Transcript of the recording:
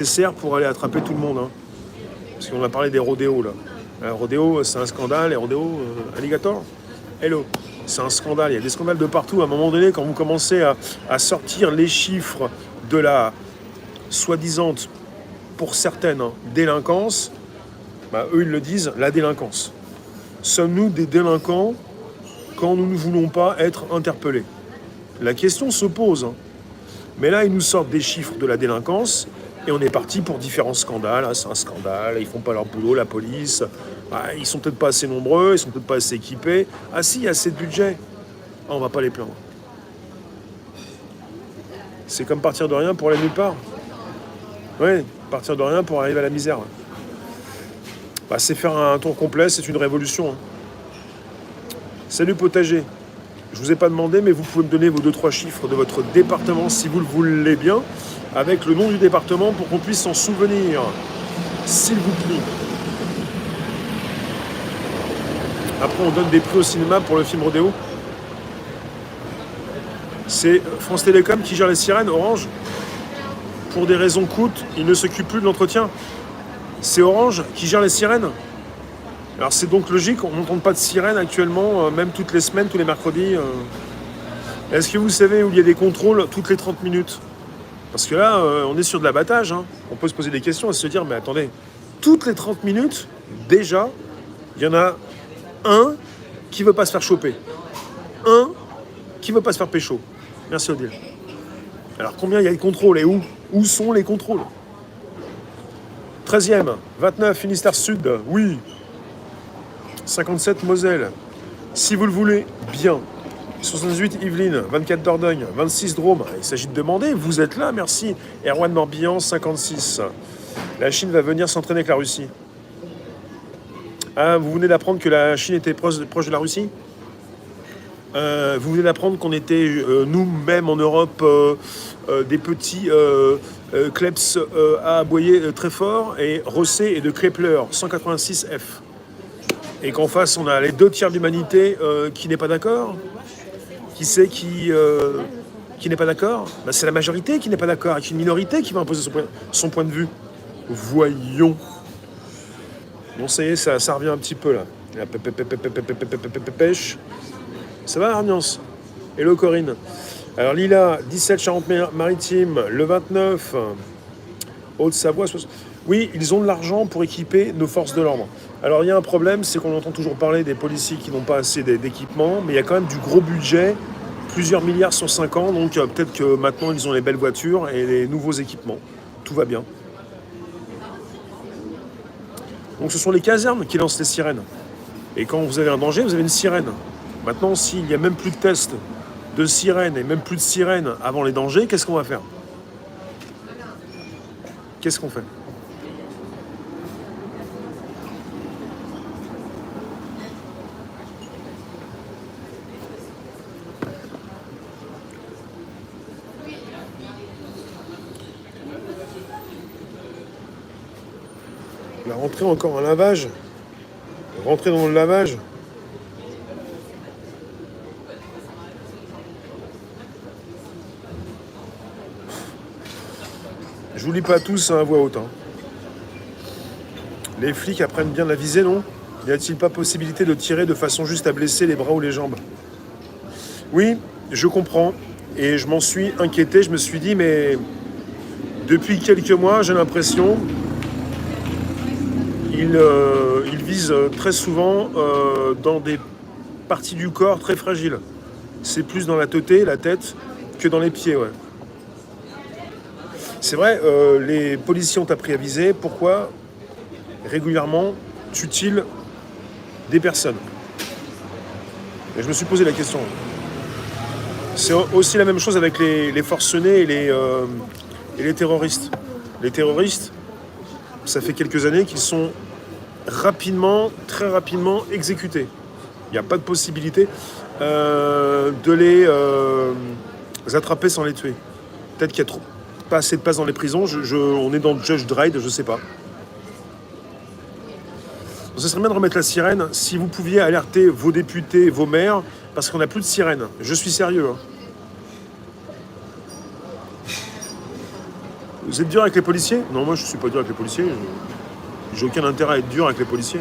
nécessaire pour aller attraper tout le monde. Hein. Parce qu'on a parlé des rodéos là. Un rodéo, c'est un scandale. Les rodéos, alligator, hello. C'est un scandale. Il y a des scandales de partout. À un moment donné, quand vous commencez à sortir les chiffres de la soi-disant, pour certaines, hein, délinquance, bah, eux, ils le disent, la délinquance. Sommes-nous des délinquants quand nous ne voulons pas être interpellés? La question se pose. Hein. Mais là, ils nous sortent des chiffres de la délinquance et on est parti pour différents scandales. Ah, c'est un scandale, ils font pas leur boulot, la police. Ah, ils sont peut-être pas assez nombreux, ils sont peut-être pas assez équipés. Ah si, il y a assez de budget. Ah, on va pas les plaindre. C'est comme partir de rien pour aller nulle part. Oui, partir de rien pour arriver à la misère. Bah, c'est faire un tour complet, c'est une révolution. Hein. Salut Potager. Je vous ai pas demandé, mais vous pouvez me donner vos 2-3 chiffres de votre département, si vous le voulez bien, avec le nom du département pour qu'on puisse s'en souvenir. S'il vous plaît. Après, on donne des prix au cinéma pour le film Rodéo. C'est France Télécom qui gère les sirènes, Orange. Pour des raisons coût, il ne s'occupe plus de l'entretien. C'est Orange qui gère les sirènes. Alors c'est donc logique, on n'entend pas de sirène actuellement, même toutes les semaines, tous les mercredis. Est-ce que vous savez où il y a des contrôles toutes les 30 minutes? Parce que là, on est sur de l'abattage. Hein. On peut se poser des questions et se dire, mais attendez, toutes les 30 minutes, déjà, il y en a un qui veut pas se faire choper. Un qui veut pas se faire pécho. Merci Odile. Alors combien il y a de contrôles et où? Où sont les contrôles? 13e, 29, Finistère Sud, oui. 57, Moselle. Si vous le voulez, bien. 78, Yvelines. 24, Dordogne. 26, Drôme. Il s'agit de demander. Vous êtes là, merci. Erwan Morbihan, 56. La Chine va venir s'entraîner avec la Russie. Ah, vous venez d'apprendre que la Chine était proche de la Russie? Vous venez d'apprendre qu'on était, nous-mêmes en Europe, des petits kleps à aboyer très fort, et Rossé et de Kepler, 186F. Et qu'en face, on a les 2 tiers de l'humanité qui n'est pas d'accord. Qui c'est qui n'est pas d'accord? Ben, c'est la majorité qui n'est pas d'accord, avec une minorité qui va imposer son point de vue. Voyons. Bon, ça y est, ça revient un petit peu, là. La pêche. Ça va, Arniance? Hello, Corinne. Alors, Lila, 17, Charente-Maritime. Le 29, Haute-Savoie. Oui, ils ont de l'argent pour équiper nos forces de l'ordre. Alors, il y a un problème, c'est qu'on entend toujours parler des policiers qui n'ont pas assez d'équipement, mais il y a quand même du gros budget, plusieurs milliards sur 5 ans, donc peut-être que maintenant, ils ont les belles voitures et les nouveaux équipements. Tout va bien. Donc, ce sont les casernes qui lancent les sirènes. Et quand vous avez un danger, vous avez une sirène. Maintenant, s'il n'y a même plus de tests de sirènes et même plus de sirènes avant les dangers, qu'est-ce qu'on va faire? Qu'est-ce qu'on fait? La rentrée encore un lavage. Rentrer dans le lavage. Je vous lis pas tous à voix haute. Hein. Les flics apprennent bien la visée, non? Y a-t-il pas possibilité de tirer de façon juste à blesser les bras ou les jambes? Oui, je comprends. Et je m'en suis inquiété. Je me suis dit, mais depuis quelques mois, j'ai l'impression ils visent très souvent dans des parties du corps très fragiles. C'est plus dans la teuté, la tête, que dans les pieds, ouais. C'est vrai, les policiers ont appris à viser. Pourquoi régulièrement tuent-ils des personnes? Et je me suis posé la question. C'est aussi la même chose avec les forcenés et les terroristes. Les terroristes, ça fait quelques années qu'ils sont rapidement, très rapidement exécutés. Il n'y a pas de possibilité de les attraper sans les tuer. Peut-être qu'il y a pas assez de place dans les prisons. On est dans le Judge Dredd, je ne sais pas. Donc, ce serait bien de remettre la sirène. Si vous pouviez alerter vos députés, vos maires, parce qu'on n'a plus de sirène. Je suis sérieux. Hein. Vous êtes dur avec les policiers? Non, moi je suis pas dur avec les policiers. J'ai aucun intérêt à être dur avec les policiers.